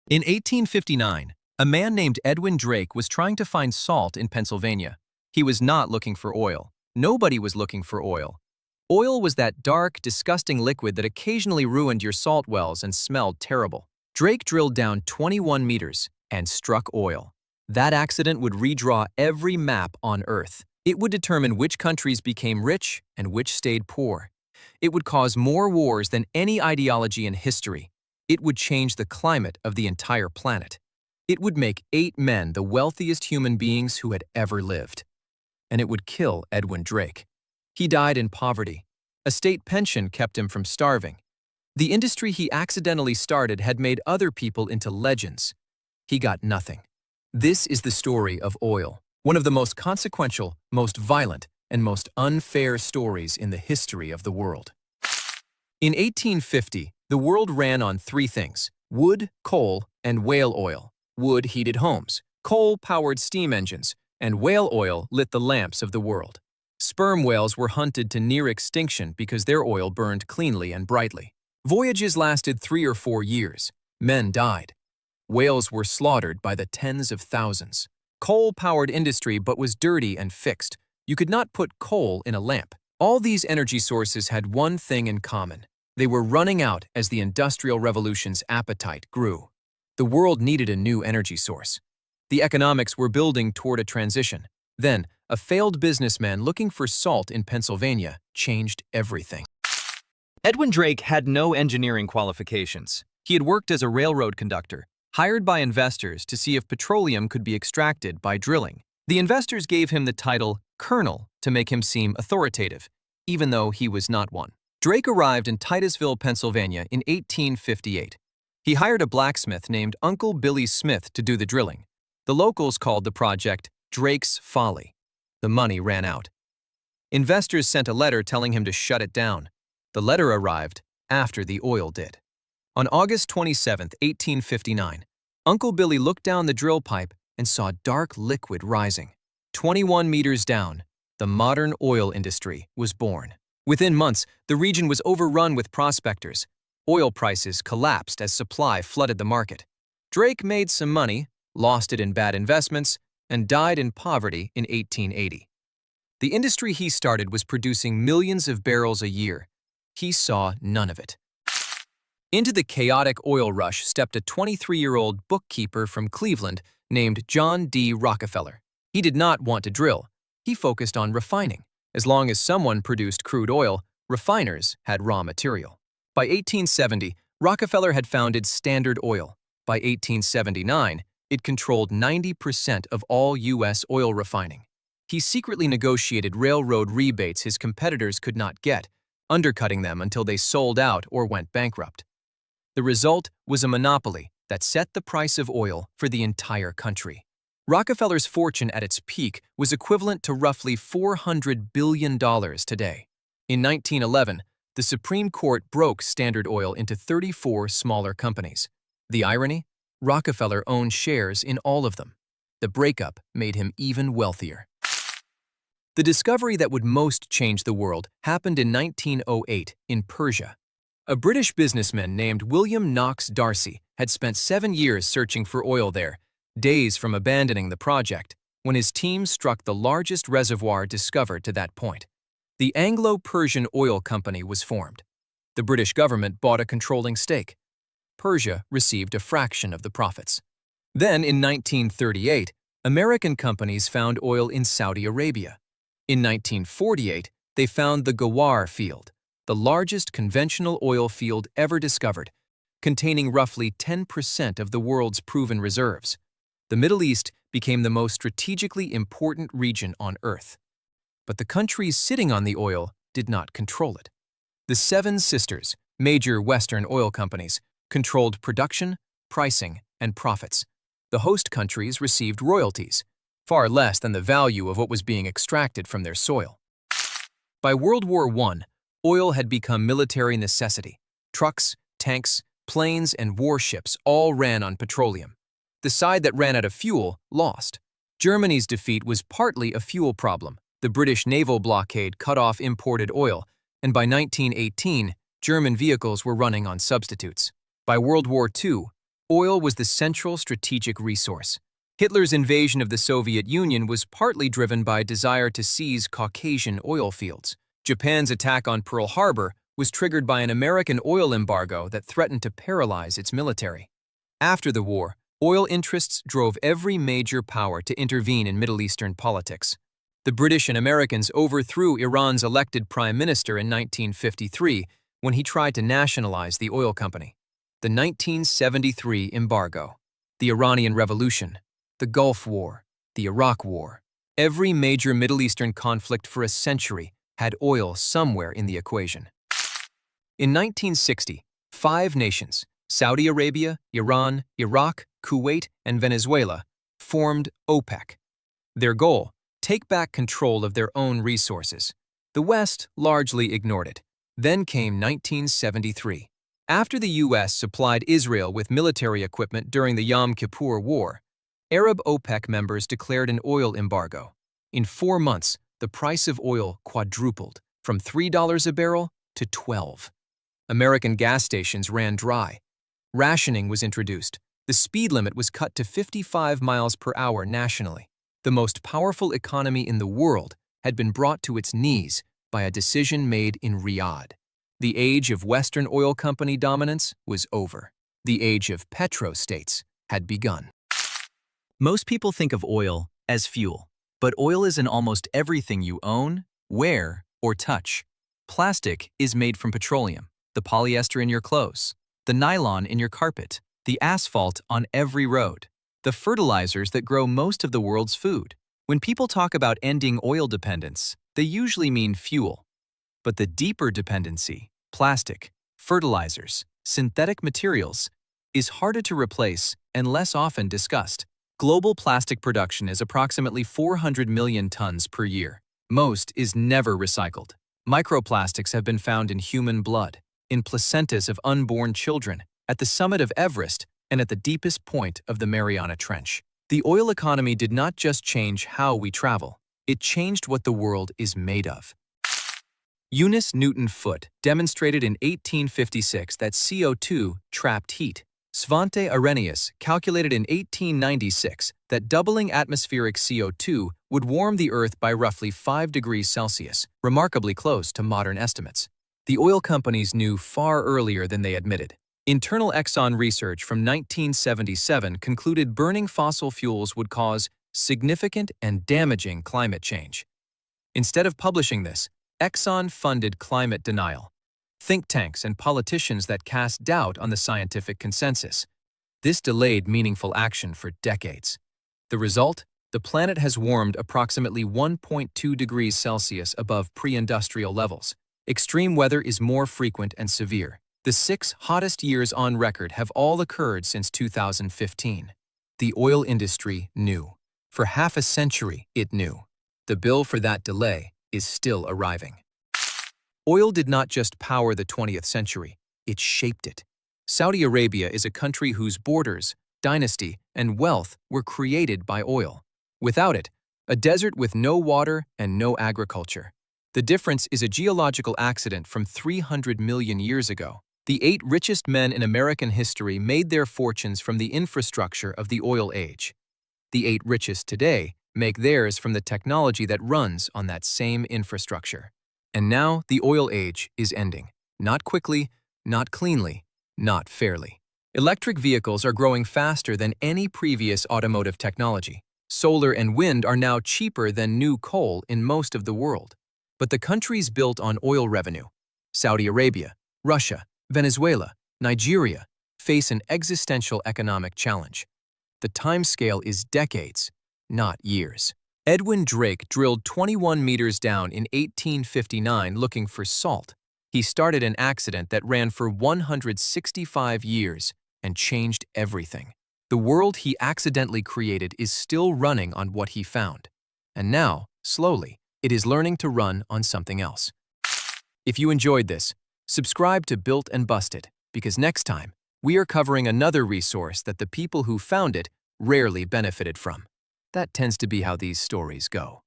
In 1859, a man named Edwin Drake was trying to find salt in Pennsylvania. He was not looking for oil. Nobody was looking for oil. Oil was that dark, disgusting liquid that occasionally ruined your salt wells and smelled terrible. Drake drilled down 21 meters and struck oil. That accident would redraw every map on Earth. It would determine which countries became rich and which stayed poor. It would cause more wars than any ideology in history. It would change the climate of the entire planet. It would make 8 men the wealthiest human beings who had ever lived. And it would kill Edwin Drake. He died in poverty. A state pension kept him from starving. The industry he accidentally started had made other people into legends. He got nothing. This is the story of oil, one of the most consequential, most violent, and most unfair stories in the history of the world. In 1850, the world ran on 3 things: wood, coal, and whale oil. Wood heated homes, coal powered steam engines, and whale oil lit the lamps of the world. Sperm whales were hunted to near extinction because their oil burned cleanly and brightly. Voyages lasted 3 or 4 years. Men died. Whales were slaughtered by the tens of thousands. Coal-powered industry but was dirty and fixed. You could not put coal in a lamp. All these energy sources had one thing in common. They were running out as the Industrial Revolution's appetite grew. The world needed a new energy source. The economics were building toward a transition. Then, a failed businessman looking for salt in Pennsylvania changed everything. Edwin Drake had no engineering qualifications. He had worked as a railroad conductor, hired by investors to see if petroleum could be extracted by drilling. The investors gave him the title Colonel to make him seem authoritative, even though he was not one. Drake arrived in Titusville, Pennsylvania in 1858. He hired a blacksmith named Uncle Billy Smith to do the drilling. The locals called the project Drake's Folly. The money ran out. Investors sent a letter telling him to shut it down. The letter arrived after the oil did. On August 27, 1859, Uncle Billy looked down the drill pipe and saw dark liquid rising. 21 meters down, the modern oil industry was born. Within months, the region was overrun with prospectors. Oil prices collapsed as supply flooded the market. Drake made some money, lost it in bad investments, and died in poverty in 1880. The industry he started was producing millions of barrels a year. He saw none of it. Into the chaotic oil rush stepped a 23-year-old bookkeeper from Cleveland named John D. Rockefeller. He did not want to drill. He focused on refining. As long as someone produced crude oil, refiners had raw material. By 1870, Rockefeller had founded Standard Oil. By 1879, it controlled 90% of all U.S. oil refining. He secretly negotiated railroad rebates his competitors could not get, undercutting them until they sold out or went bankrupt. The result was a monopoly that set the price of oil for the entire country. Rockefeller's fortune at its peak was equivalent to roughly $400 billion today. In 1911, the Supreme Court broke Standard Oil into 34 smaller companies. The irony? Rockefeller owned shares in all of them. The breakup made him even wealthier. The discovery that would most change the world happened in 1908 in Persia. A British businessman named William Knox Darcy had spent 7 years searching for oil there, days from abandoning the project, when his team struck the largest reservoir discovered to that point. The Anglo-Persian Oil Company was formed. The British government bought a controlling stake. Persia received a fraction of the profits. Then, in 1938, American companies found oil in Saudi Arabia. In 1948, they found the Ghawar field, the largest conventional oil field ever discovered, containing roughly 10% of the world's proven reserves. The Middle East became the most strategically important region on Earth. But the countries sitting on the oil did not control it. The Seven Sisters, major Western oil companies, controlled production, pricing, and profits. The host countries received royalties, far less than the value of what was being extracted from their soil. By World War I, oil had become military necessity. Trucks, tanks, planes, and warships all ran on petroleum. The side that ran out of fuel lost. Germany's defeat was partly a fuel problem. The British naval blockade cut off imported oil, and by 1918, German vehicles were running on substitutes. By World War II, Oil was the central strategic resource. Hitler's invasion of the Soviet Union was partly driven by a desire to seize Caucasian oil fields. Japan's attack on Pearl Harbor was triggered by an American oil embargo that threatened to paralyze its military. After the war, oil interests drove every major power to intervene in Middle Eastern politics. The British and Americans overthrew Iran's elected prime minister in 1953 when he tried to nationalize the oil company. The 1973 embargo, the Iranian Revolution, the Gulf War, the Iraq War. Every major Middle Eastern conflict for a century had oil somewhere in the equation. In 1960, 5 nations, Saudi Arabia, Iran, Iraq, Kuwait, and Venezuela, formed OPEC. Their goal: take back control of their own resources. The West largely ignored it. Then came 1973. After the U.S. supplied Israel with military equipment during the Yom Kippur War, Arab OPEC members declared an oil embargo. In 4 months, the price of oil quadrupled, from $3 a barrel to $12. American gas stations ran dry. Rationing was introduced. The speed limit was cut to 55 miles per hour nationally. The most powerful economy in the world had been brought to its knees by a decision made in Riyadh. The age of Western oil company dominance was over. The age of petrostates had begun. Most people think of oil as fuel, but oil is in almost everything you own, wear, or touch. Plastic is made from petroleum, the polyester in your clothes, the nylon in your carpet, the asphalt on every road, the fertilizers that grow most of the world's food. When people talk about ending oil dependence, they usually mean fuel. But the deeper dependency, plastic, fertilizers, synthetic materials, is harder to replace and less often discussed. Global plastic production is approximately 400 million tons per year. Most is never recycled. Microplastics have been found in human blood, in placentas of unborn children, at the summit of Everest, and at the deepest point of the Mariana Trench. The oil economy did not just change how we travel, it changed what the world is made of. Eunice Newton Foote demonstrated in 1856 that CO2 trapped heat. Svante Arrhenius calculated in 1896 that doubling atmospheric CO2 would warm the Earth by roughly 5 degrees Celsius, remarkably close to modern estimates. The oil companies knew far earlier than they admitted. Internal Exxon research from 1977 concluded burning fossil fuels would cause significant and damaging climate change. Instead of publishing this, Exxon funded climate denial, think tanks and politicians that cast doubt on the scientific consensus. This delayed meaningful action for decades. The result? The planet has warmed approximately 1.2 degrees Celsius above pre-industrial levels. Extreme weather is more frequent and severe. The 6 hottest years on record have all occurred since 2015. The oil industry knew. For half a century, it knew. The bill for that delay is still arriving. Oil did not just power the 20th century, it shaped it. Saudi Arabia is a country whose borders, dynasty, and wealth were created by oil. Without it, a desert with no water and no agriculture. The difference is a geological accident from 300 million years ago. The 8 richest men in American history made their fortunes from the infrastructure of the oil age. The 8 richest today make theirs from the technology that runs on that same infrastructure. And now the oil age is ending. Not quickly, not cleanly, not fairly. Electric vehicles are growing faster than any previous automotive technology. Solar and wind are now cheaper than new coal in most of the world. But the countries built on oil revenue, Saudi Arabia, Russia, Venezuela, Nigeria, face an existential economic challenge. The timescale is decades, not years. Edwin Drake drilled 21 meters down in 1859 looking for salt. He started an accident that ran for 165 years and changed everything. The world he accidentally created is still running on what he found. And now, slowly, it is learning to run on something else. If you enjoyed this, subscribe to Built and Busted, because next time, we are covering another resource that the people who found it rarely benefited from. That tends to be how these stories go.